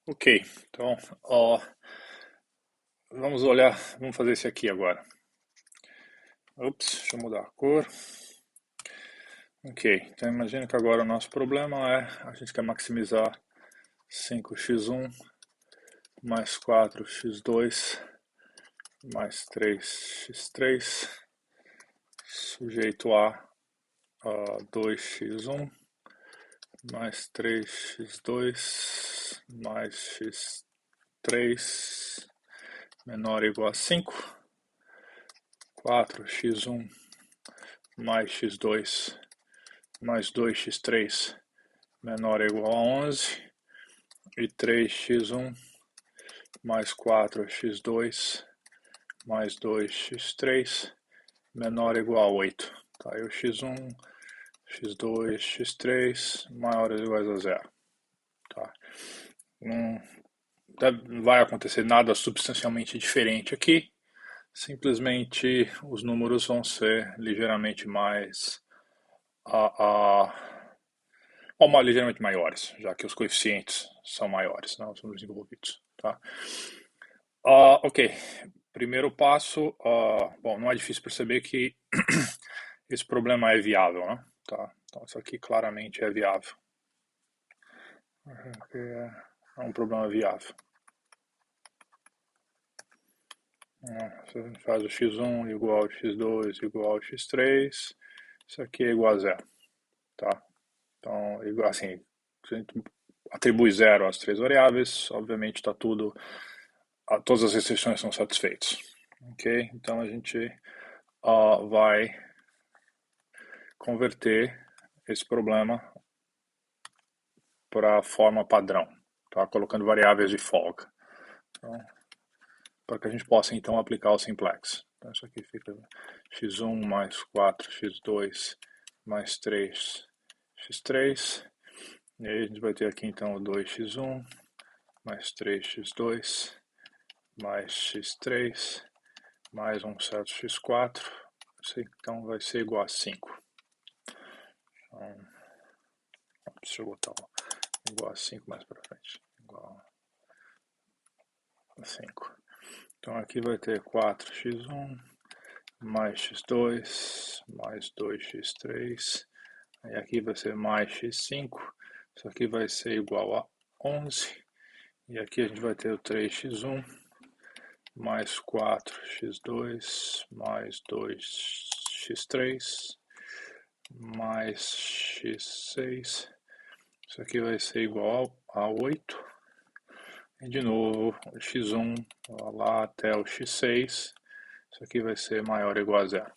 Ok, então, vamos fazer esse aqui agora. Ops, deixa eu mudar a cor. Ok, então imagina que agora o nosso problema é, a gente quer maximizar 5x1 mais 4x2 mais 3x3 sujeito a 2x1 mais 3x2 mais x3 menor ou igual a 5, 4x1 mais x2 mais 2x3 menor ou igual a 11 e 3x1 mais 4x2 mais 2x3 menor ou igual a 8. Tá? Aí o x1, x2, x3 maiores ou iguais a zero. Tá? Não vai acontecer nada substancialmente diferente aqui. Simplesmente os números vão ser ligeiramente mais ou ligeiramente maiores, já que os coeficientes são maiores, né, os números envolvidos. Tá? Ok, primeiro passo, bom, não é difícil perceber que esse problema é viável, né? Tá? Então isso aqui claramente é viável. É um problema viável. Você faz o x1 igual ao x2 igual ao x3, isso aqui é igual a zero. Tá? Então, assim, se a gente atribui zero às três variáveis, obviamente está tudo, todas as restrições são satisfeitas. Ok? Então a gente vai converter esse problema para a forma padrão, tá? Colocando variáveis de folga. Então, para que a gente possa então aplicar o simplex. Então isso aqui fica x1 mais 4x2 mais 3x3. E aí a gente vai ter aqui então o 2x1 mais 3x2 mais x3 mais um certo x4. Isso então vai ser igual a 5. Então, deixa eu botar igual a 5 mais para frente. Igual a 5. Então aqui vai ter 4x1 mais x2 mais 2x3. E aqui vai ser mais x5. Isso aqui vai ser igual a 11. E aqui a gente vai ter o 3x1 mais 4x2 mais 2x3 mais x6. Isso aqui vai ser igual a 8. E de novo, o x1 lá até o x6. Isso aqui vai ser maior ou igual a zero.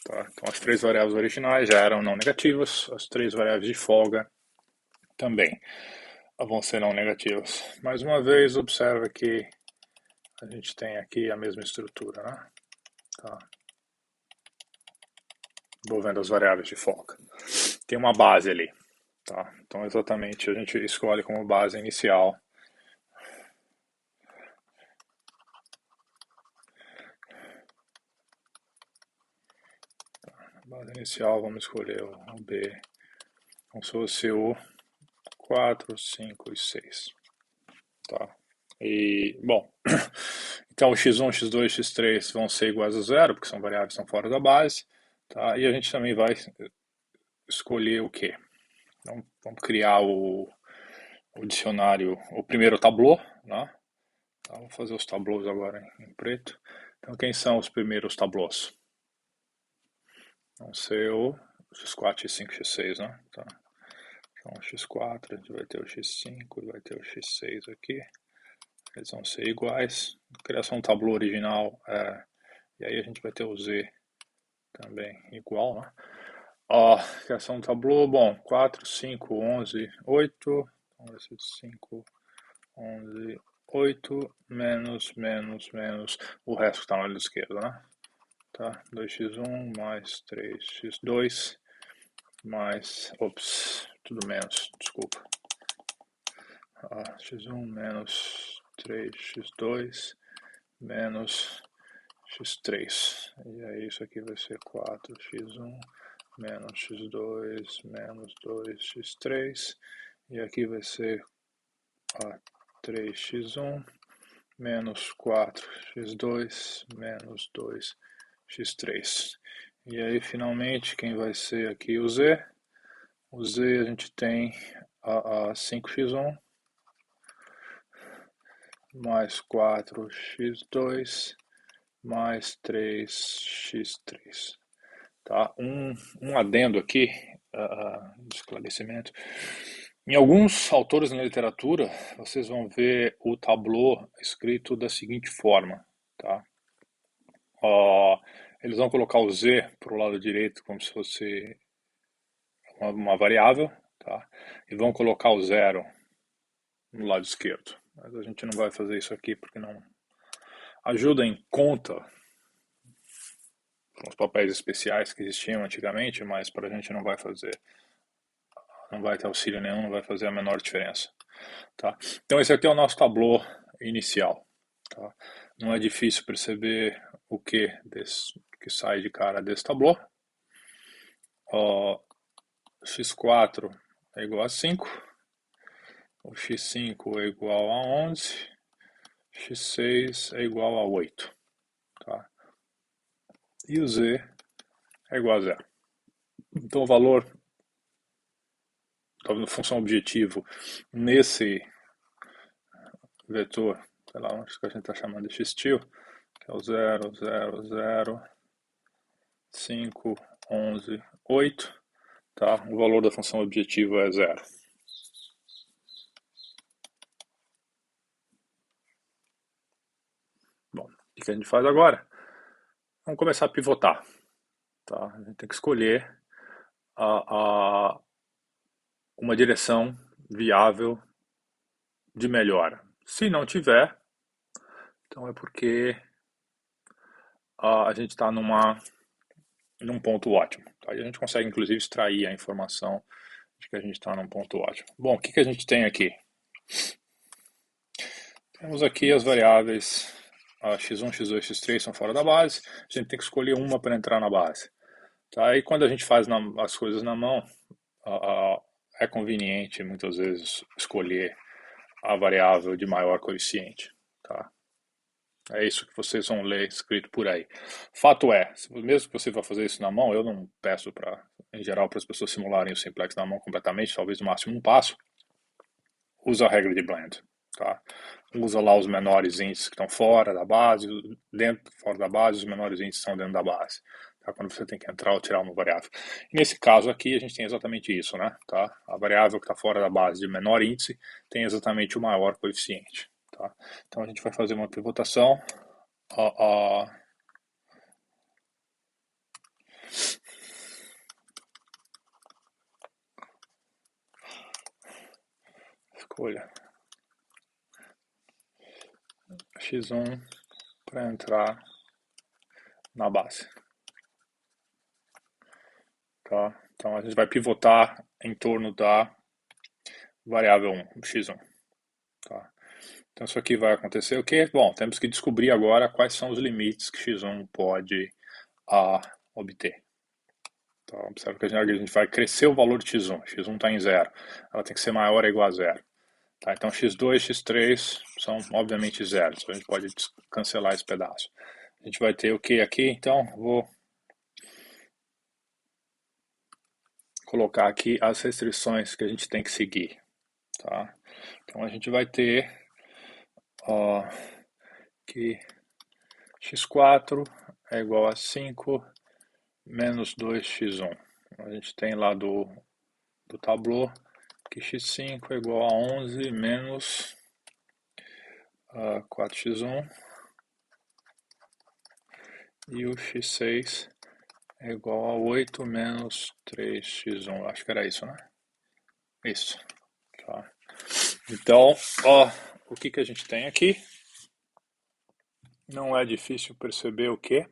Tá? Então as três variáveis originais já eram não negativas, as três variáveis de folga também vão ser não negativas. Mais uma vez, observa que a gente tem aqui a mesma estrutura, né? Tá? Envolvendo as variáveis de folga. Tem uma base ali. Tá? Então exatamente a gente escolhe como base inicial base inicial, vamos escolher o B como se fosse o 4, 5 e 6. Tá? E, bom, então o x1, x2 e x3 vão ser iguais a zero, porque são variáveis que estão fora da base. Tá? E a gente também vai escolher o quê? Então, vamos criar o dicionário, o primeiro tablô, né? Então, vou fazer os tablôs agora em preto. Então, quem são os primeiros tablôs? Vão ser o x4, x5, x6, né? Tá. Então, o x4, a gente vai ter o x5 e vai ter o x6 aqui. Eles vão ser iguais. Criação do tablô original, e aí a gente vai ter o z também igual, né? Criação do tablô, bom, 4, 5, 11, 8. Então vai ser 5, 11, 8, menos, menos, menos o resto que está no lado esquerdo, né? Tá? 2x1 mais 3x2 mais, tudo menos, desculpa. X1 menos 3x2 menos x3. E aí isso aqui vai ser 4x1 menos x2 menos 2x3. E aqui vai ser 3x1 menos 4x2 menos 2x3. E aí, finalmente, quem vai ser aqui o z? O z a gente tem a 5x1 mais 4x2 mais 3x3. Tá? Um adendo aqui, de esclarecimento. Em alguns autores na literatura, vocês vão ver o tableau escrito da seguinte forma. Tá? Eles vão colocar o z para o lado direito como se fosse uma variável, tá? E vão colocar o zero no lado esquerdo. Mas a gente não vai fazer isso aqui porque não ajuda em conta com os papéis especiais que existiam antigamente, mas para a gente não vai fazer, não vai ter auxílio nenhum, não vai fazer a menor diferença. Tá? Então esse aqui é o nosso tableau inicial. Tá? Não é difícil perceber o que sai de cara desse tableau. X4 é igual a 5, o x5 é igual a 11, x6 é igual a 8. Tá? E o z é igual a 0. Então o valor da função objetivo nesse vetor, sei lá, acho que a gente está chamando de x-til, que é o 0, 0, 0, 5, 11, 8, tá? O valor da função objetivo é 0. Bom, o que a gente faz agora? Vamos começar a pivotar. Tá? A gente tem que escolher uma direção viável de melhora. Se não tiver, então é porque a gente está num ponto ótimo. Tá? E a gente consegue, inclusive, extrair a informação de que a gente está num ponto ótimo. Bom, o que a gente tem aqui? Temos aqui as variáveis x1, x2, x3 são fora da base. A gente tem que escolher uma para entrar na base. Tá? E quando a gente faz as coisas na mão, é conveniente, muitas vezes, escolher a variável de maior coeficiente. Tá? É isso que vocês vão ler escrito por aí. Fato é, mesmo que você vá fazer isso na mão, eu não peço, em geral, para as pessoas simularem o simplex na mão completamente, talvez no máximo um passo. Usa a regra de Blend. Tá? Usa lá os menores índices que estão fora da base, fora da base, os menores índices estão dentro da base. Tá? Quando você tem que entrar ou tirar uma variável. E nesse caso aqui, a gente tem exatamente isso. Né? Tá? A variável que está fora da base de menor índice tem exatamente o maior coeficiente. Tá? Então a gente vai fazer uma pivotação. Escolha x1 para entrar na base. Tá? Então a gente vai pivotar em torno da variável 1, x1. Tá? Então isso aqui vai acontecer o quê? Bom, temos que descobrir agora quais são os limites que x1 pode obter. Então, observa que a gente vai crescer o valor de x1. x1 está em 0. Ela tem que ser maior ou igual a 0. Tá? Então x2 e x3 são obviamente zeros. A gente pode cancelar esse pedaço. A gente vai ter o que aqui? Então vou colocar aqui as restrições que a gente tem que seguir. Tá? Então a gente vai ter que x4 é igual a 5 menos 2x1. A gente tem lá do tableau que x5 é igual a 11 menos 4x1 e o x6 é igual a 8 menos 3x1. Acho que era isso, né? Isso. Tá. Então, o que a gente tem aqui? Não é difícil perceber o quê?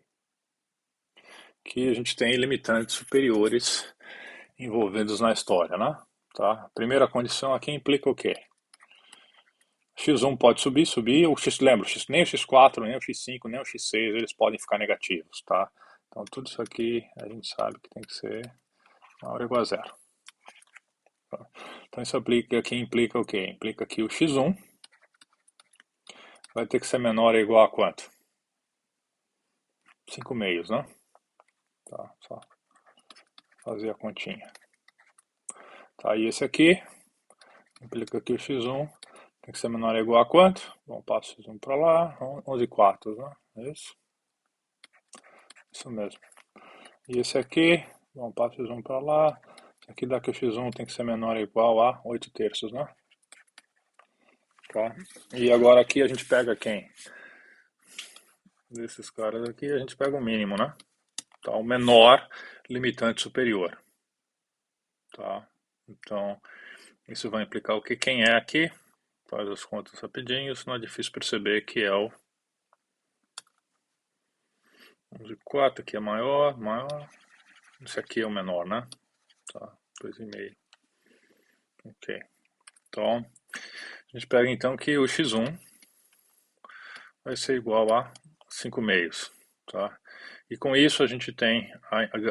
Que a gente tem limitantes superiores envolvidos na história, né? Tá? A primeira condição aqui implica o quê? x1 pode subir, lembra, nem o x4, nem o x5, nem o x6, eles podem ficar negativos, tá? Então tudo isso aqui a gente sabe que tem que ser maior ou igual a 0. Tá? Então isso implica o quê? Implica que o x1 vai ter que ser menor ou igual a quanto? 5 meios, né? Tá, só fazer a continha. Tá, e esse aqui, implica que o x1 tem que ser menor ou igual a quanto? Bom, passo x1 para lá, 11 quartos, né? É isso? Isso mesmo. E esse aqui, bom, passo x1 para lá, esse aqui dá que o x1 tem que ser menor ou igual a 8 terços, né? Tá? E agora aqui a gente pega quem? Desses caras aqui a gente pega o mínimo, né? Tá, o menor limitante superior. Tá? Então, isso vai implicar o que? Quem é aqui? Faz as contas rapidinho, isso não é difícil perceber que é o 11,4, aqui é maior, maior. Esse aqui é o menor, né? Tá, 2,5. Ok. Então, a gente pega então que o x1 vai ser igual a 5 meios, tá? E com isso a gente tem,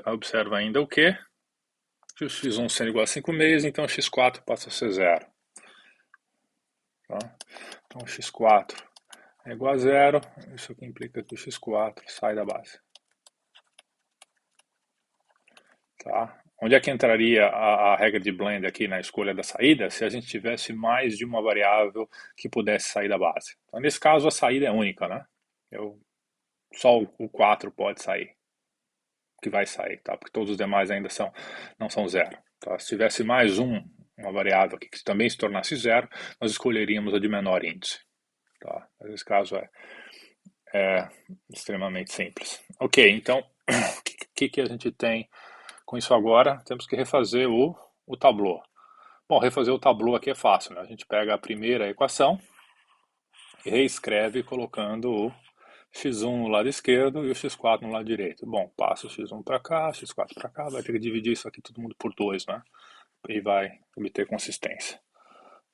observa ainda o quê? Que o x1 sendo igual a 5 meios, então o x4 passa a ser zero. Tá? Então o x4 é igual a zero, isso aqui implica que o x4 sai da base. Tá? Onde é que entraria a regra de blend aqui na escolha da saída? Se a gente tivesse mais de uma variável que pudesse sair da base. Então, nesse caso, a saída é única, né? Só o 4 pode sair, que vai sair, tá? Porque todos os demais ainda não são zero. Tá? Se tivesse mais uma variável aqui que também se tornasse zero, nós escolheríamos a de menor índice. Tá? Nesse caso é extremamente simples. Ok, então, o que a gente tem com isso agora? Temos que refazer o tablô. Bom, refazer o tablô aqui é fácil, né? A gente pega a primeira equação e reescreve colocando o x1 no lado esquerdo e o x4 no lado direito. Bom, passa o x1 para cá, x4 para cá, vai ter que dividir isso aqui todo mundo por 2, né? E vai obter consistência.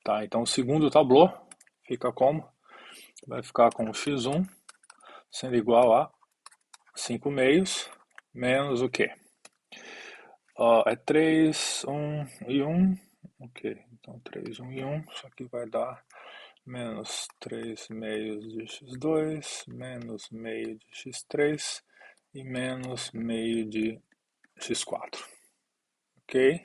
Tá, então o segundo tablô fica como? Vai ficar com o x1 sendo igual a 5 meios menos o quê? É 3, 1 e 1. Ok, então 3, 1 e 1. Isso aqui vai dar menos 3 meios de x2, menos meio de x3 e menos meio de x4. Ok?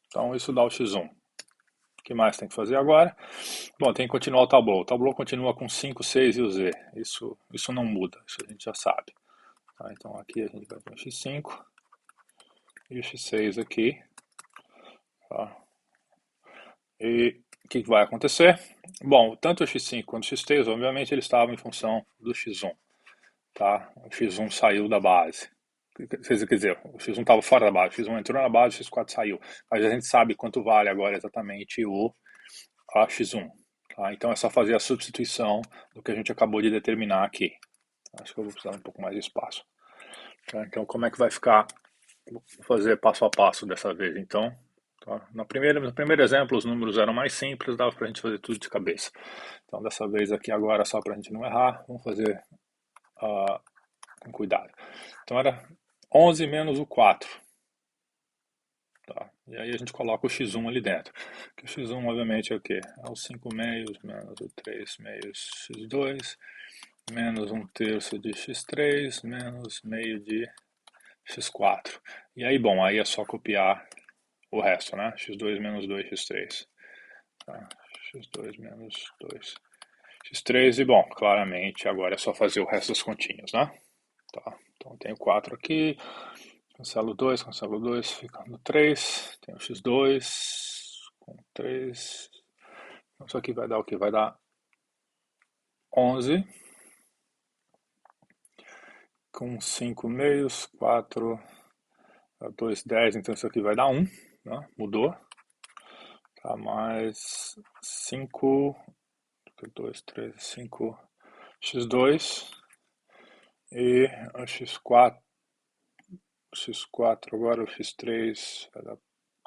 Então isso dá o x1. O que mais tem que fazer agora? Bom, tem que continuar o tablô. O tablô continua com 5, 6 e o z. Isso não muda, isso a gente já sabe. Tá, então aqui a gente vai ter o x5 e o x6 aqui. Tá? E o que vai acontecer? Bom, tanto o x5 quanto o x3, obviamente, eles estavam em função do x1. Tá? O x1 saiu da base. Quer dizer, o x1 estava fora da base, o x1 entrou na base, o x4 saiu. Mas a gente sabe quanto vale agora exatamente a x1. Tá? Então é só fazer a substituição do que a gente acabou de determinar aqui. Acho que eu vou precisar um pouco mais de espaço. Tá? Então como é que vai ficar? Vou fazer passo a passo dessa vez. Então, tá? No primeiro exemplo os números eram mais simples, dava para a gente fazer tudo de cabeça. Então dessa vez aqui agora, só para a gente não errar, vamos fazer com cuidado. Então era 11 menos o 4. Tá? E aí a gente coloca o x1 ali dentro. Que o x1 obviamente é o quê? É o 5 meios menos o 3 meios x2, menos 1 terço de x3, menos meio de x4. E aí, bom, aí é só copiar o resto, né? x2 menos 2, x3. Tá? x2 menos 2, x3. E, bom, claramente agora é só fazer o resto das continhas, né? Tá? Então, tenho 4 aqui. Cancelo 2, fica no 3. Tem o x2 com 3. Então, isso aqui vai dar o que? Vai dar 11. Com 5 meios, 4, 2, 10. Então, isso aqui vai dar 1. Né? Mudou. Tá, mais 5, 2, 3, 5, x2. E o x4 agora, o x3 vai dar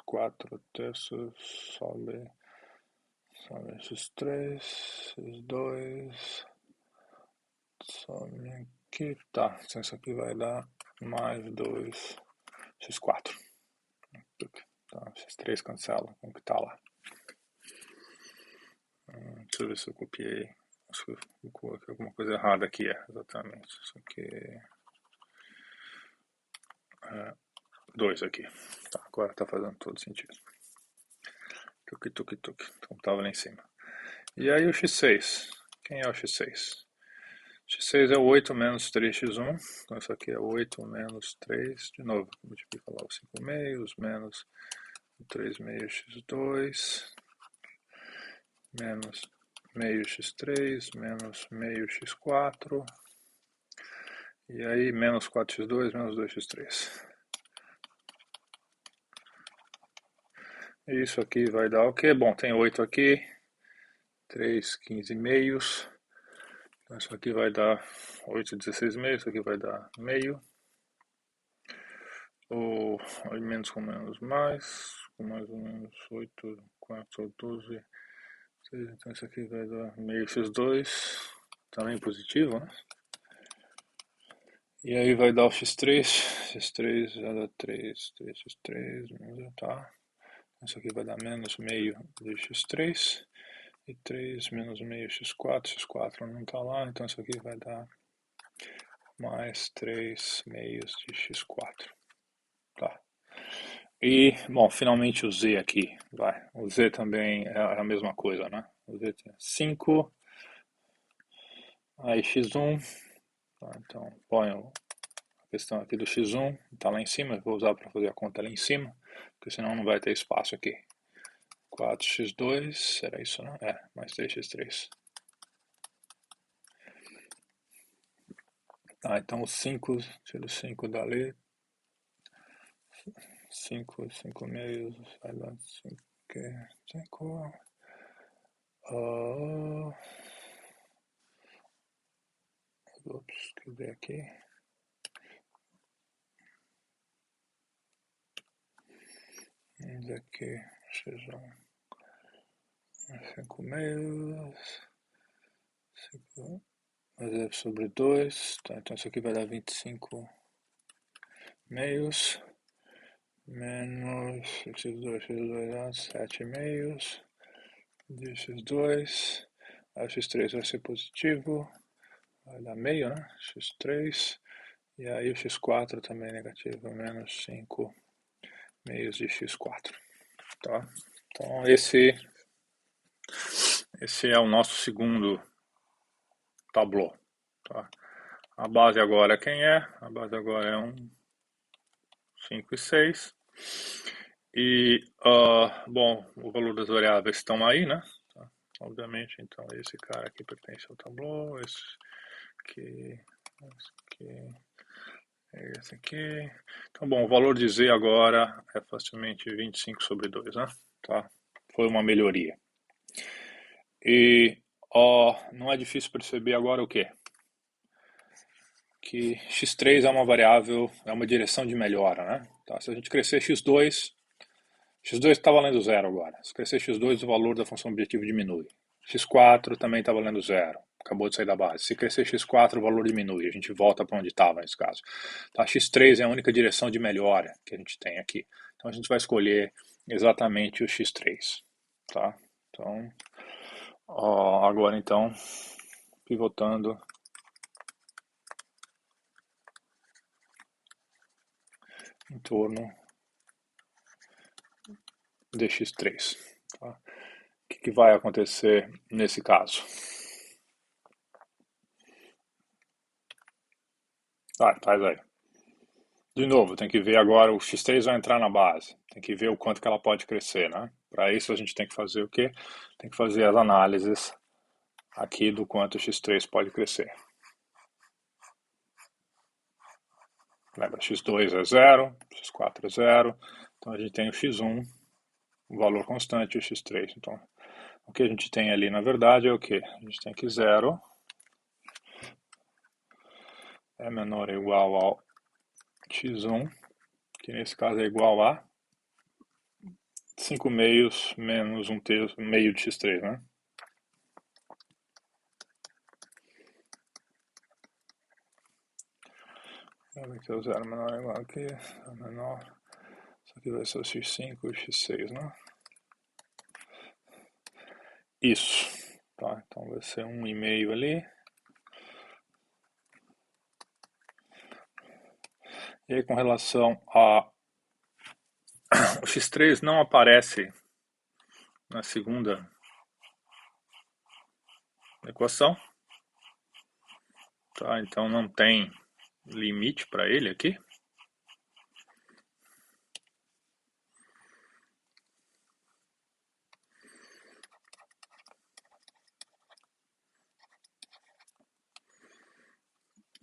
4 terços, sobe x3, x2, some aqui, tá, então isso aqui vai dar mais 2, x4. Então, x3 cancela com o que tá lá. Deixa eu ver se eu copiei acho que eu coloquei alguma coisa errada aqui, exatamente. Isso aqui é 2 aqui. Tá, agora tá fazendo todo sentido. Tuque, tuque, tuque. Então tava lá em cima. E aí o x6. Quem é o x6? X6 é o 8 menos 3x1. Então isso aqui é 8 menos 3. De novo, multiplica lá os 5 meios, menos 3 meios x2, menos meio x3, menos meio x4. E aí, menos 4x2, menos 2x3. Isso aqui vai dar o quê? Bom, tem 8 aqui. 3, 15 meios. Então isso aqui vai dar 8, 16 meios. Isso aqui vai dar meio. Ou menos com menos mais. Com mais ou menos 8, 4, 12. 6, então isso aqui vai dar meio x2. Também positivo, né? E aí vai dar o x3. X3 vai dar 3, 3x3. Tá. Isso aqui vai dar menos meio de x3. E 3 menos meio x4, x4 não está lá, então isso aqui vai dar mais 3 meios de x4. Tá. E, bom, finalmente o z aqui, vai. O z também é a mesma coisa, né? O z tem 5, aí x1, tá, então põe a questão aqui do x1, está lá em cima, vou usar para fazer a conta ali em cima, porque senão não vai ter espaço aqui. 4x2, era isso, né? Mais 3x3. Tá, então 5, tiro 5 dali. 5 meios, vai dar 5. Ops, cadê aqui? Vamos aqui, x1. 5 meios. 5 sobre 2. Tá, então isso aqui vai dar 25 meios. Menos x2 dá 7 meios. De x2. Aí x3 vai ser positivo. Vai dar meio, né? x3. E aí o x4 também é negativo. Menos 5 meios de x4. Tá? Então esse é o nosso segundo tablô. Tá? A base agora quem é? A base agora é 1, 5 e 6. E, bom, o valor das variáveis estão aí, né? Tá? Obviamente, então esse cara aqui pertence ao tablô, esse aqui, esse aqui. Então, bom, o valor de z agora é facilmente 25 sobre 2, né? Tá? Foi uma melhoria. E não é difícil perceber agora o quê? Que x3 é uma variável, é uma direção de melhora, né? Tá, se a gente crescer x2 está valendo zero agora. Se crescer x2, o valor da função objetivo diminui. x4 também está valendo zero, acabou de sair da base. Se crescer x4, o valor diminui, a gente volta para onde estava nesse caso. Tá, x3 é a única direção de melhora que a gente tem aqui. Então a gente vai escolher exatamente o x3. Tá? Então, agora então, pivotando em torno de x3. Tá? O que vai acontecer nesse caso? Faz aí. De novo, tem que ver agora, o x3 vai entrar na base. Tem que ver o quanto que ela pode crescer, né? Para isso a gente tem que fazer o quê? Tem que fazer as análises aqui do quanto o x3 pode crescer. Lembra, x2 é 0, x4 é 0. Então a gente tem o x1, o valor constante, e o x3. Então, o que a gente tem ali, na verdade, é o quê? A gente tem que 0 é menor ou igual ao x1, que nesse caso é igual a 5 meios menos 1 terço, meio de x3, né? Aqui é o 0 menor ou igual aqui, menor. Isso aqui vai ser o x5 e o x6, né? Isso. Tá, então Então vai ser 1,5 ali. E aí com relação a o x3 não aparece na segunda equação, tá? Então não tem limite para ele aqui.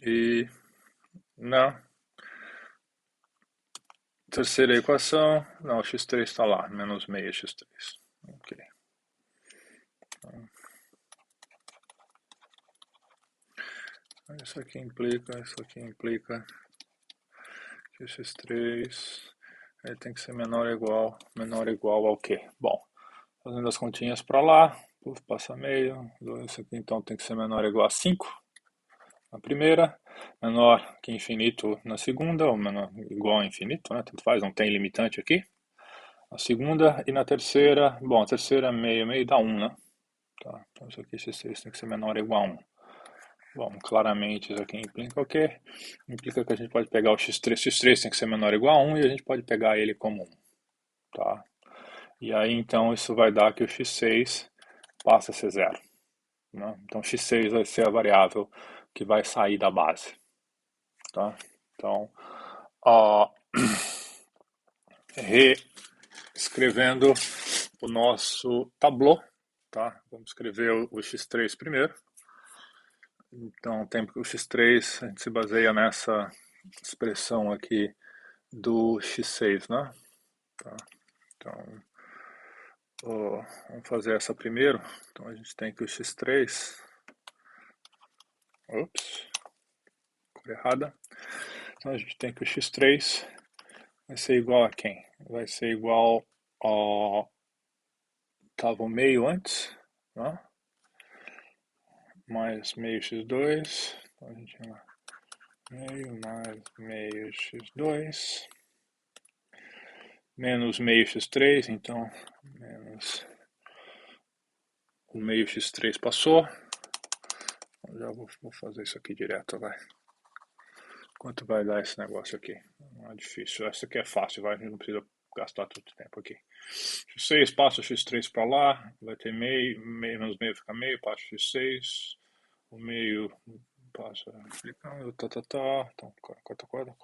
E na terceira equação, não, o x3 está lá, menos meio x3. Ok. Então, isso aqui implica que o x3 ele tem que ser menor ou igual ao quê? Bom, fazendo as continhas para lá, passa meio, isso aqui então tem que ser menor ou igual a 5 na primeira, menor que infinito na segunda, ou menor igual a infinito, né? Tanto faz, não tem limitante aqui. Na segunda e na terceira, bom, a terceira meio dá 1, né? Tá, então isso aqui x3 tem que ser menor ou igual a 1. Bom, claramente isso aqui implica o quê? Implica que a gente pode pegar o x3 tem que ser menor ou igual a 1 e a gente pode pegar ele como 1, tá? E aí então isso vai dar que o x6 passa a ser 0, né? Então x6 vai ser a variável que vai sair da base, tá? Então, ó, reescrevendo o nosso tableau, tá? Vamos escrever o x3 primeiro. Então, tem o x3, a gente se baseia nessa expressão aqui do x6, né? Tá. Então, vamos fazer essa primeiro. Então, a gente tem que o x3... Ops, cor errada. Então, a gente tem que o x3 vai ser igual a quem? Vai ser igual ao... Estava o meio antes, né? Mais meio x2. Então, a gente tem lá meio mais meio x2. Menos meio x3, então menos o meio x3 passou. Já vou fazer isso aqui direto, vai. Quanto vai dar esse negócio aqui? Não é difícil. Essa aqui é fácil, vai. A gente não precisa gastar todo o tempo aqui. x6 passa o x3 para lá, vai ter meio, menos meio fica meio, passa o x6, o meio passa explicando, Então,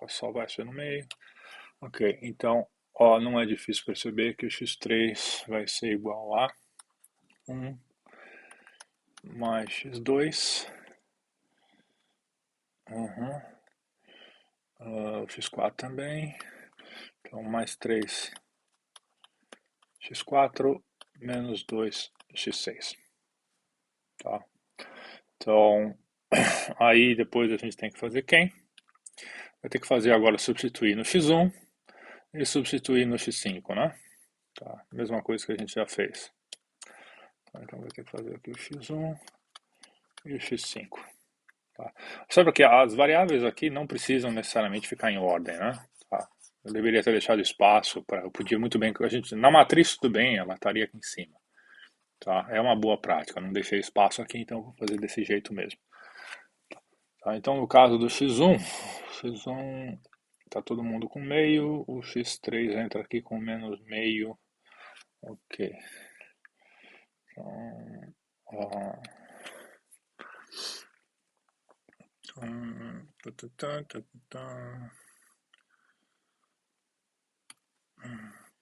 só vai ser no meio. Ok, então, ó, não é difícil perceber que o x3 vai ser igual a 1 mais x2, o x4 também, então mais 3 x4 menos 2 x6, tá? Então, aí depois a gente tem que fazer quem? Vai ter que fazer agora substituir no x1 e substituir no x5, né? Tá, mesma coisa que a gente já fez. Então vai ter que fazer aqui o x1 e o x5. Tá. Sabe que as variáveis aqui não precisam necessariamente ficar em ordem, né? Tá. Eu deveria ter deixado espaço para. Eu podia muito bem. Na matriz, tudo bem, ela estaria aqui em cima. Tá? É uma boa prática. Não deixei espaço aqui, então vou fazer desse jeito mesmo. Tá? Então, no caso do x1 tá todo mundo com meio, o x3 entra aqui com menos meio. Ok. Então, ó.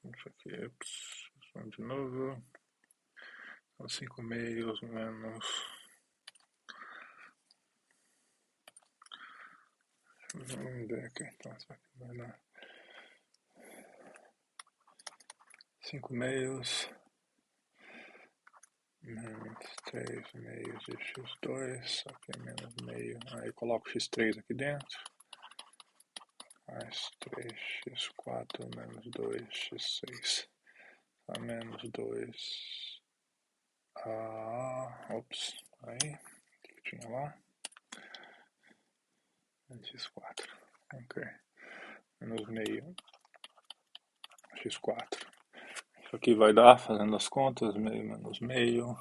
Isso aqui, vamos de novo. Então, 5 meios menos. Vamos ver aqui. Então, isso aqui vai dar 5 meios menos 3 meios de x2. Aqui menos meio. Aí coloco x3 aqui dentro. Mais 3x4 menos 2x6. A menos 2. Ops. Aí. O que tinha lá? X4. Ok. Menos meio. X4. Isso aqui vai dar, fazendo as contas, meio menos meio.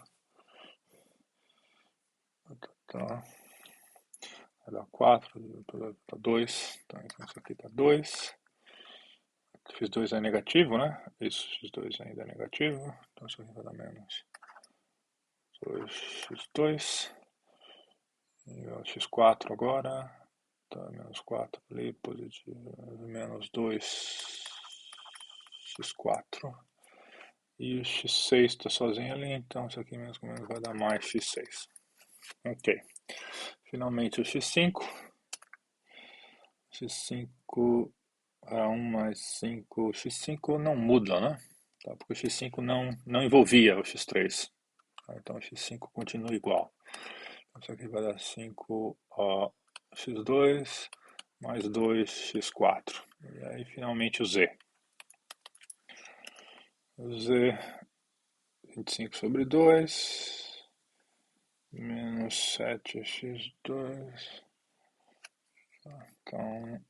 Tá. Vai dar 4, 2. Então isso aqui tá 2. X2 é negativo, né? Isso, X2 ainda é negativo. Então isso aqui vai dar menos 2x2. E o x4 agora. Tá, menos 4 ali, positivo. Menos 2x4. E o x6 está sozinho ali, então isso aqui menos com menos vai dar mais x6. Ok. Finalmente o x5. X5 é 1 mais 5. X5 não muda, né? Tá, porque o x5 não envolvia o x3. Então o x5 continua igual. Então isso aqui vai dar 5 x2 mais 2x4. E aí finalmente o z. O z, 25 sobre 2, menos 7x2. Então,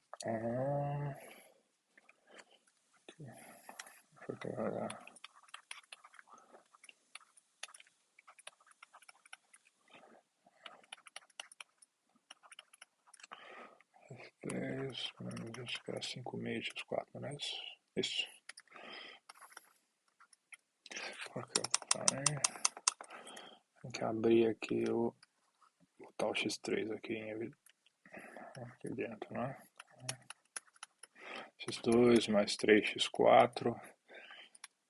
deixa eu pegar. Acho que era 5 meio x4, não é isso? Isso. Tem que abrir aqui botar o x3 aqui dentro, né? x2 mais 3x4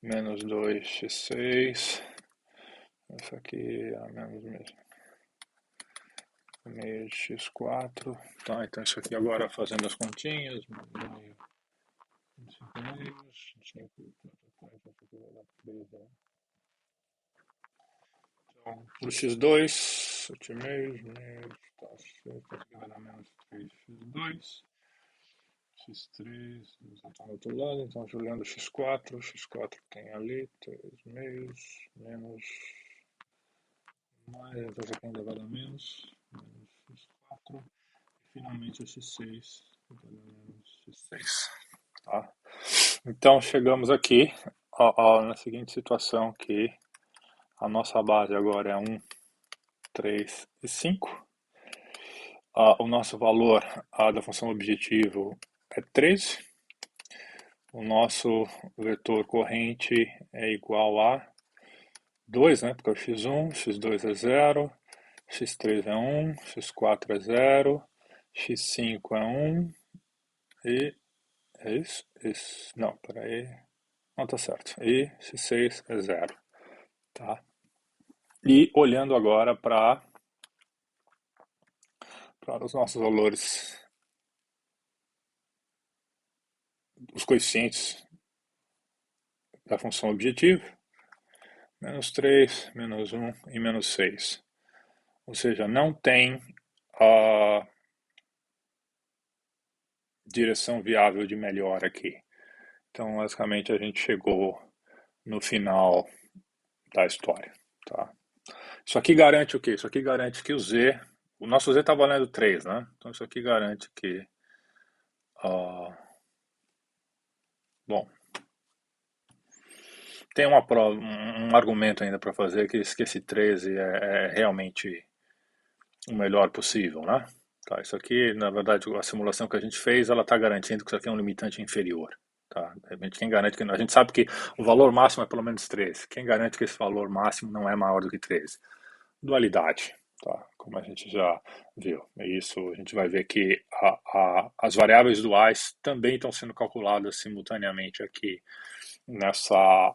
menos 2x6. Isso aqui é menos meio de x4. Tá, então isso aqui agora fazendo as continhas. Meio, 25 meios, 25, então, o x2, 7 meios, tá certo, aqui vai dar menos 3x2. X3, está do outro lado, então jogando x4, x4 tem ali 3 meios, menos, mais, então isso aqui ainda vai dar menos x4, e finalmente o x6, vai dar menos x6, tá? Então chegamos aqui na seguinte situação que a nossa base agora é 1, 3 e 5. O nosso valor da função objetivo é 13. O nosso vetor corrente é igual a 2, né? Porque é o x1, x2 é 0, x3 é 1, x4 é 0, x5 é 1 e... é isso? Isso. Não, peraí. Não, tá certo. E x6 é 0, tá? E olhando agora para os nossos valores, os coeficientes da função objetivo, menos 3, menos 1 e menos 6. Ou seja, não tem a direção viável de melhora aqui. Então, basicamente, a gente chegou no final da história. Tá? Isso aqui garante o quê? Isso aqui garante que o nosso Z está valendo 3, né? Então, isso aqui garante que... bom, tem um argumento ainda para fazer que esse 13 é realmente o melhor possível, né? Tá, isso aqui, na verdade, a simulação que a gente fez, ela está garantindo que isso aqui é um limitante inferior. Tá? Quem garante que a gente sabe que o valor máximo é pelo menos 13. Quem garante que esse valor máximo não é maior do que 13? Dualidade, tá? Como a gente já viu. Isso a gente vai ver que as variáveis duais também estão sendo calculadas simultaneamente aqui nessa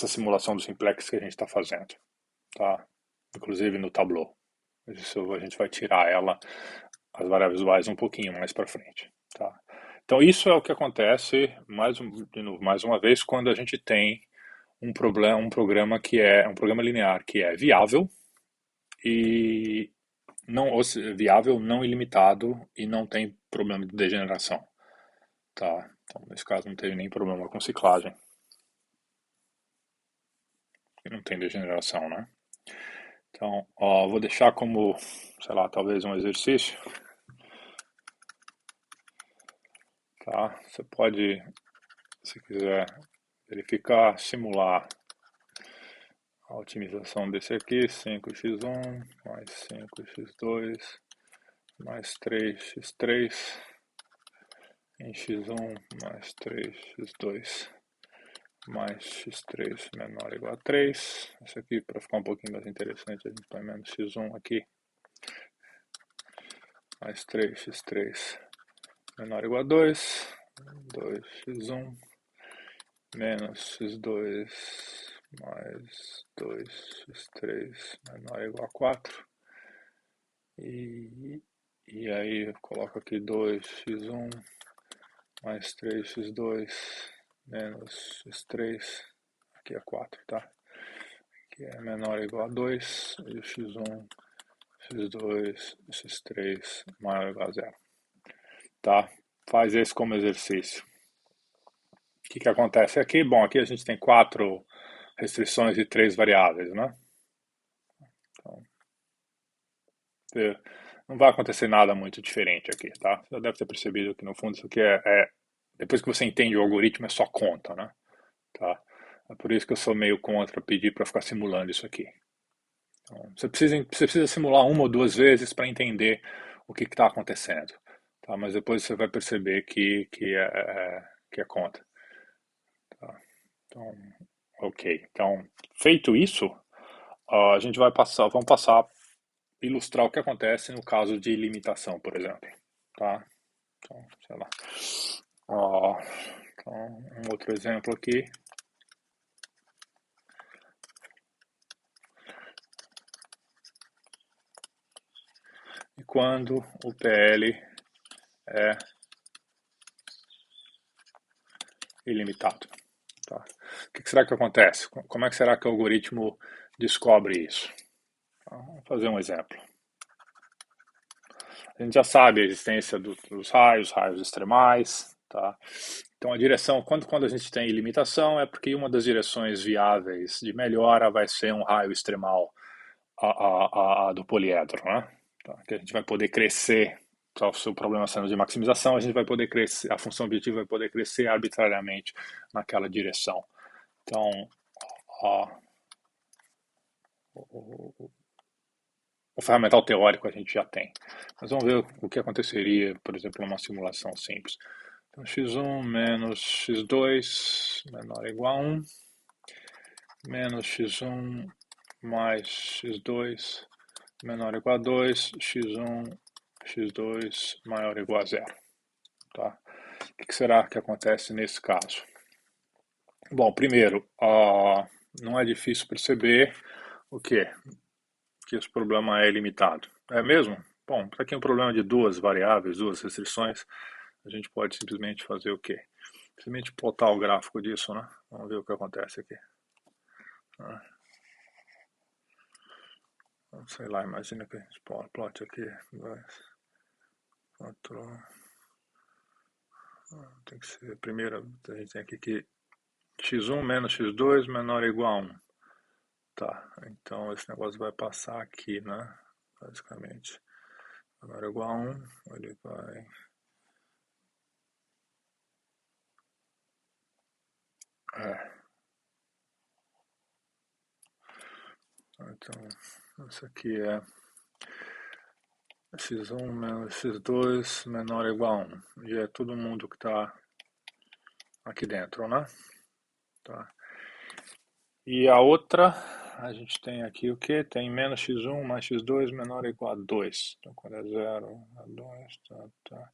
simulação do simplex que a gente está fazendo, tá? Inclusive no Tableau. Isso a gente vai tirar as variáveis duais um pouquinho mais para frente, tá? Então isso é o que acontece de novo, mais uma vez, quando a gente tem um programa que é um programa linear que é viável e não viável, não ilimitado e não tem problema de degeneração, tá? Então nesse caso não teve nem problema com ciclagem, e não tem degeneração, né? Então, vou deixar como, sei lá, talvez um exercício, tá? Você pode, se quiser, verificar, simular otimização desse aqui, 5x1 mais 5x2 mais 3x3 em x1 mais 3x2 mais x3 menor ou igual a 3. Isso aqui, para ficar um pouquinho mais interessante, a gente põe menos x1 aqui, mais 3x3 menor ou igual a 2, 2x1 menos x2 mais 2x3 menor ou igual a 4. E aí eu coloco aqui 2x1 mais 3x2 menos x3, aqui é 4, tá? Aqui é menor ou igual a 2, e o x1, x2, x3 maior ou igual a 0, tá? Faz esse como exercício. O que acontece aqui? Bom, aqui a gente tem 4 restrições e 3 variáveis, né? Então, não vai acontecer nada muito diferente aqui, tá? Você já deve ter percebido que no fundo isso aqui depois que você entende o algoritmo, é só conta, né? Tá? É por isso que eu sou meio contra pedir para ficar simulando isso aqui. Então, você precisa simular uma ou duas vezes para entender o que está acontecendo, tá? Mas depois você vai perceber que é conta. Tá? Então, ok. Então, feito isso, a gente vamos passar a ilustrar o que acontece no caso de limitação, por exemplo. Tá? Então, sei lá. Então, um outro exemplo aqui. E quando o PL é ilimitado. Tá? O que será que acontece? Como é que será que o algoritmo descobre isso? Então, vamos fazer um exemplo. A gente já sabe a existência dos raios extremais. Tá? Então, a direção, quando a gente tem ilimitação, é porque uma das direções viáveis de melhora vai ser um raio extremal do poliedro, né? Tá? Que a gente vai poder crescer. Se o problema sendo de maximização, a gente vai poder crescer, a função objetiva vai poder crescer arbitrariamente naquela direção. Então, o ferramental teórico a gente já tem. Mas vamos ver o que aconteceria, por exemplo, numa simulação simples. Então, x1 menos x2 menor ou igual a 1, menos x1 mais x2 menor ou igual a 2, x1, x2 maior ou igual a 0. Tá? O que será que acontece nesse caso? Bom, primeiro, não é difícil perceber o quê? Que esse problema é ilimitado. É mesmo? Bom, para aqui é um problema de duas variáveis, duas restrições, a gente pode simplesmente fazer o quê? Simplesmente plotar o gráfico disso, né? Vamos ver o que acontece aqui. Sei lá, imagina que a gente plote aqui 2, 4. Tem que ser, primeiro, a gente tem aqui que x1 menos x2 menor ou igual a 1. Tá, então esse negócio vai passar aqui, né? Basicamente. Menor ou igual a 1, ele vai... Então, isso aqui é x1 menos x2 menor ou igual a 1. E é todo mundo que está aqui dentro, né? Tá. E a outra, a gente tem aqui o que? Tem menos x1 mais x2 menor ou igual a 2. Então, quando é 0, a 2, tá.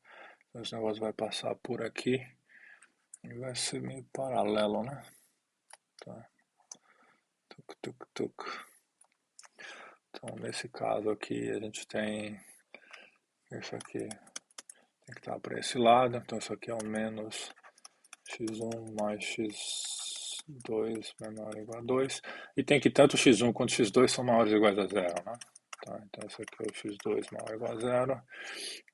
Então, esse negócio vai passar por aqui e vai ser meio paralelo, né? Tá. Tuc, tuc, tuc. Então, nesse caso aqui, a gente tem isso aqui, tem que estar para esse lado. Então, isso aqui é o menos x1 mais x2 menor ou igual a 2. E tem que tanto x1 quanto x2 são maiores ou iguais a 0, né? Tá, então, isso aqui é o x2 maior ou igual a 0.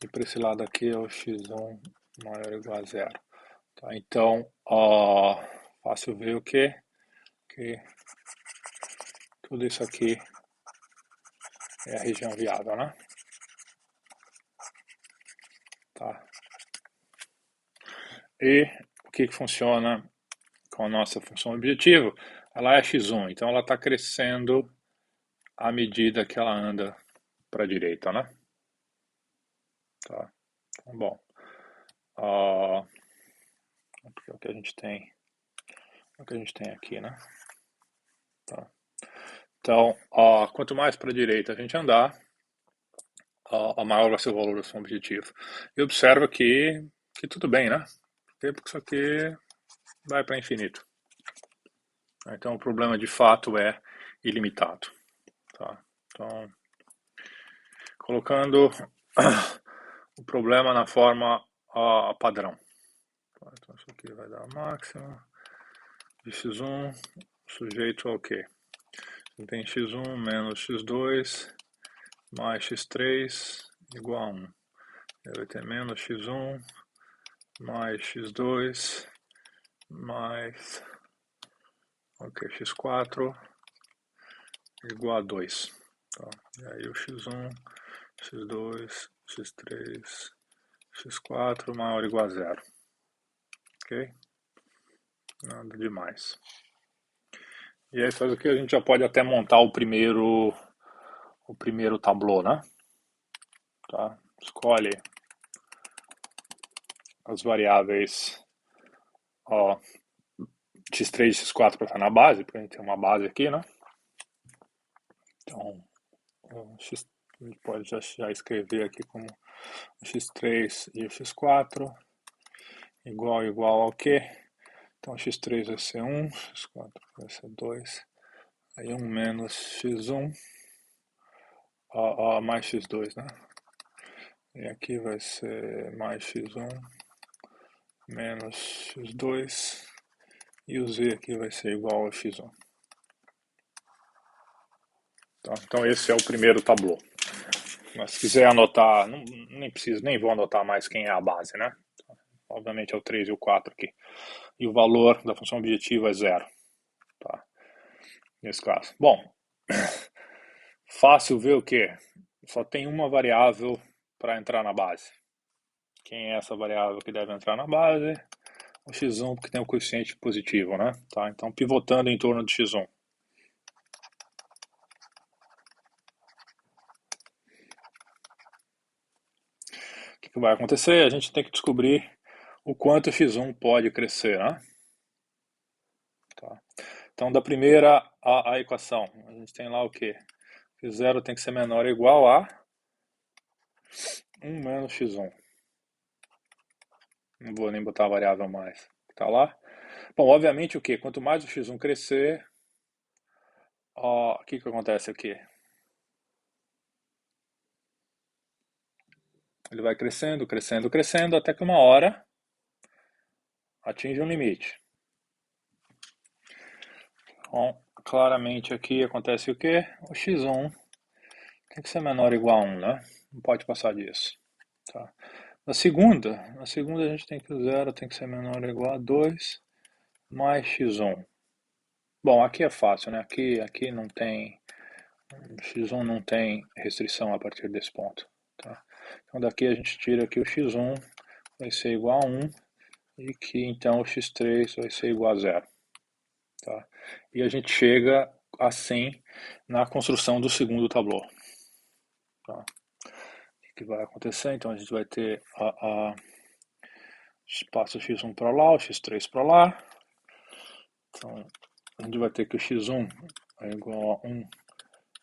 E para esse lado aqui é o x1 maior ou igual a 0. Tá, então, fácil ver o quê? Que tudo isso aqui é a região viável, né? Tá. E o que funciona com a nossa função objetivo? ela é x1, então ela está crescendo à medida que ela anda para a direita, né? Tá. Então, bom, uh, é o que a gente tem, é o que a gente tem aqui, né? Tá. Então, quanto mais para a direita a gente andar, a maior vai ser o valor do som objetivo. E observa que tudo bem, né? Porque isso aqui vai para infinito. Então o problema de fato é ilimitado. Tá? Então, colocando o problema na forma padrão. Tá? Então isso aqui vai dar máxima de x1 sujeito ao quê? Tem x1 menos x2 mais x3 igual a 1. Vai ter menos x1 mais x2 mais x4 igual a 2. Tá? E aí o x1, x2, x3, x4 maior ou igual a 0. Ok? Nada demais. E aí faz o que? A gente já pode até montar o primeiro tablô, né? Tá? Escolhe as variáveis x3 e x4 para estar na base, porque a gente tem uma base aqui, né? Então, a gente pode já escrever aqui como o x3 e o x4 igual ao quê? Então, x3 vai ser 1, x4 vai ser 2, aí 1 menos x1 mais x2, né? E aqui vai ser mais x1 menos x2 e o z aqui vai ser igual a x1. Tá? Então esse é o primeiro tablô. Mas se quiser anotar, nem vou anotar mais quem é a base, né? Obviamente é o 3 e o 4 aqui. E o valor da função objetiva é 0. Tá? Nesse caso. Bom, fácil ver o quê? Só tem uma variável para entrar na base. Quem é essa variável que deve entrar na base? O x1, porque tem o coeficiente positivo, né? Tá? Então, pivotando em torno de x1. O que vai acontecer? A gente tem que descobrir o quanto x1 pode crescer, né? Tá. Então, da primeira a equação, a gente tem lá o quê? Que 0 tem que ser menor ou igual a 1 menos x1. Não vou nem botar a variável mais. Tá lá? Bom, obviamente o quê? Quanto mais o x1 crescer, o que acontece aqui? Ele vai crescendo, crescendo, crescendo, até que uma hora atinge um limite. Então, claramente aqui acontece o quê? O x1 tem que ser menor ou igual a 1, né? Não pode passar disso. Tá? Na segunda a gente tem que o 0 tem que ser menor ou igual a 2 mais x1. Bom, aqui é fácil, né? Aqui não tem, x1 não tem restrição a partir desse ponto. Tá? Então daqui a gente tira que o x1 vai ser igual a 1 e que então o x3 vai ser igual a 0. Tá? E a gente chega assim na construção do segundo tablô. Tá? O que vai acontecer? Então a gente vai ter passa o x1 para lá, o x3 para lá. Então a gente vai ter que o x1 é igual a 1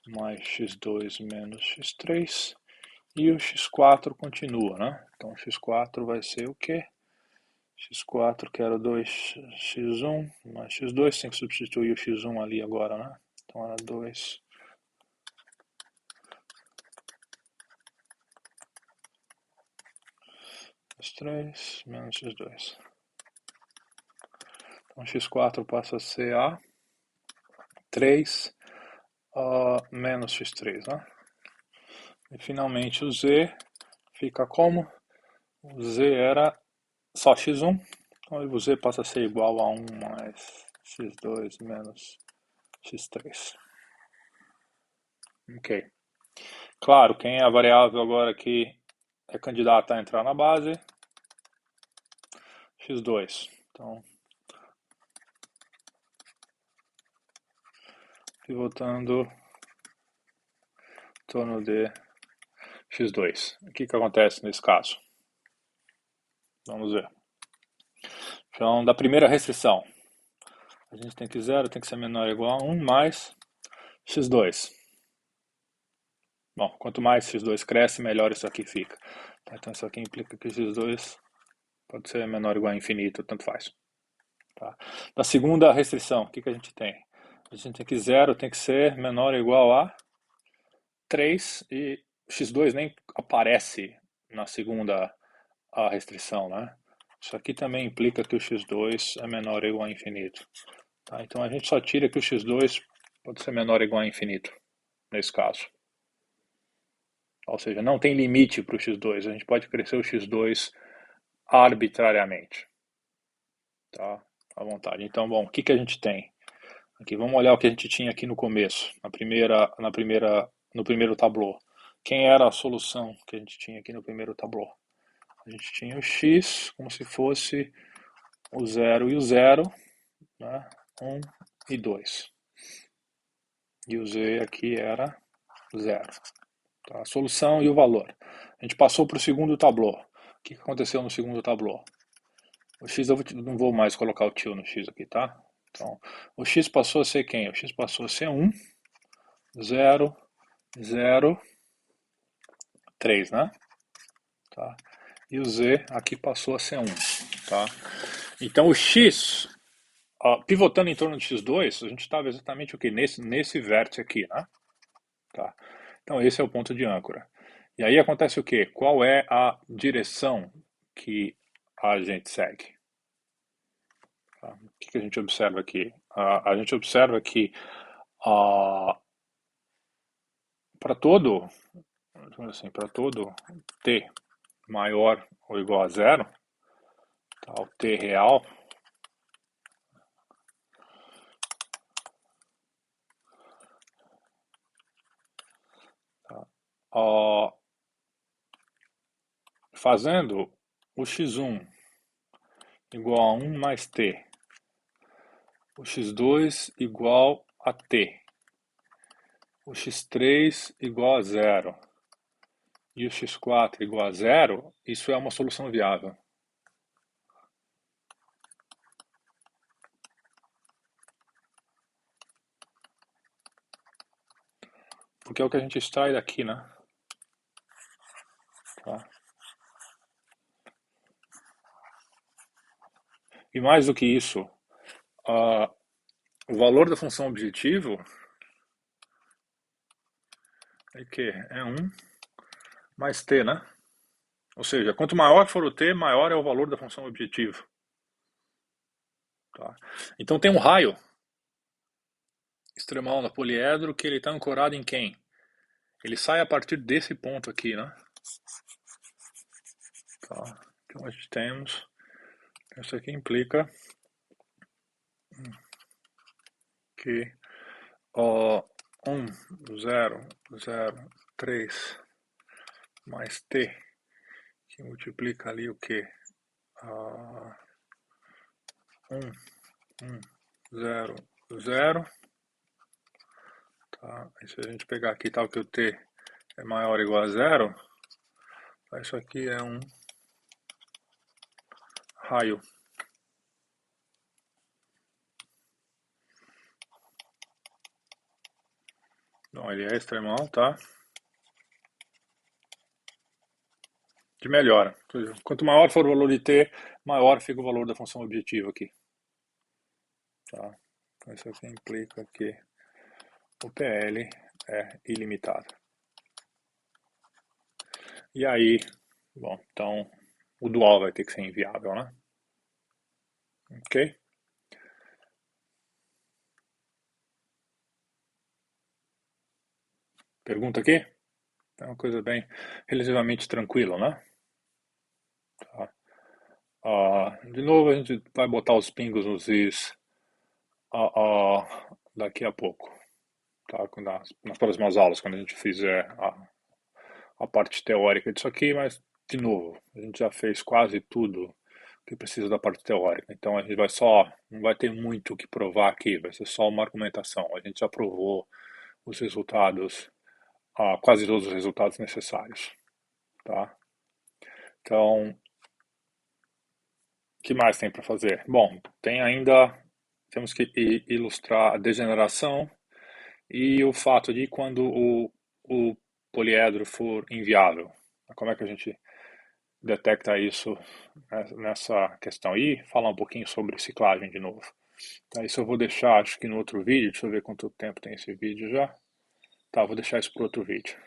mais x2 menos x3 e o x4 continua, né? Então o x4 vai ser o quê? x4 que era 2x1 mais x2, tem que substituir o x1 ali agora, né? Então era 2 x3 menos x2. Então x4 passa a ser a 3 menos x3, né? E finalmente o z fica como? O z era só x1, então o z passa a ser igual a 1 mais x2 menos x3. Ok. Claro, quem é a variável agora que é candidata a entrar na base? x2. Então, pivotando em torno de x2. O que acontece nesse caso? Vamos ver. Então, da primeira restrição, a gente tem que 0 tem que ser menor ou igual a 1 mais x2. Bom, quanto mais x2 cresce, melhor isso aqui fica. Então isso aqui implica que x2 pode ser menor ou igual a infinito, tanto faz. Tá? Da segunda restrição, o que a gente tem? A gente tem que 0 tem que ser menor ou igual a 3 e x2 nem aparece na segunda restrição, né? Isso aqui também implica que o x2 é menor ou igual a infinito. Tá? Então a gente só tira que o x2 pode ser menor ou igual a infinito, nesse caso. Ou seja, não tem limite para o x2, a gente pode crescer o x2 arbitrariamente. Tá? À vontade. Então, bom, o que a gente tem? Aqui, vamos olhar o que a gente tinha aqui no começo, no primeiro tablô. Quem era a solução que a gente tinha aqui no primeiro tablô? A gente tinha o x como se fosse o 0 e o 0, né? 1 e 2. E o z aqui era 0. Tá? A solução e o valor. A gente passou para o segundo tablô. O que aconteceu no segundo tablô? O x, eu não vou mais colocar o tio no x aqui, tá? Então, o x passou a ser quem? O x passou a ser 1, 0, 0, 3, né? Tá? E o z aqui passou a ser 1, tá? Então, o x, pivotando em torno de x2, a gente estava exatamente o que? Nesse vértice aqui, né? Tá? Então, esse é o ponto de âncora. E aí acontece o quê? Qual é a direção que a gente segue? Tá? O que a gente observa aqui? A gente observa que para todo t maior ou igual a 0, tá? O t real, tá? Fazendo o x1 igual a 1 mais t, o x2 igual a t, o x3 igual a 0 e o x4 igual a 0, isso é uma solução viável. Porque é o que a gente extrai daqui, né? Tá? E mais do que isso, o valor da função objetivo é que é 1 mais t, né? Ou seja, quanto maior for o t, maior é o valor da função objetivo. Tá? Então tem um raio extremal no poliedro que ele está ancorado em quem? Ele sai a partir desse ponto aqui, né? Tá? Então a gente temos, isso aqui implica que 1, 0, 0, 3 mais t, que multiplica ali o que? 1, 0, 0. Tá? E se a gente pegar aqui tal que o t é maior ou igual a 0, isso aqui é um raio. Então ele é extremal, tá? De melhora. Quanto maior for o valor de t, maior fica o valor da função objetiva aqui. Tá? Então isso aqui implica que o PL é ilimitado. E aí, bom, então o dual vai ter que ser inviável, né? Ok? Pergunta aqui? É uma coisa bem relativamente tranquila, né? Tá. De novo, a gente vai botar os pingos nos is daqui a pouco, tá? Nas próximas aulas, quando a gente fizer a parte teórica disso aqui, mas, de novo, a gente já fez quase tudo que precisa da parte teórica. Então a gente vai só, não vai ter muito o que provar aqui, vai ser só uma argumentação. A gente já provou os resultados, quase todos os resultados necessários, tá? Então, o que mais tem para fazer? Bom, temos que ilustrar a degeneração e o fato de quando o poliedro for inviável. Como é que a gente detecta isso nessa questão? E falar um pouquinho sobre ciclagem de novo. Tá, isso eu vou deixar, acho que no outro vídeo. Deixa eu ver quanto tempo tem esse vídeo já. Tá, vou deixar isso para outro vídeo.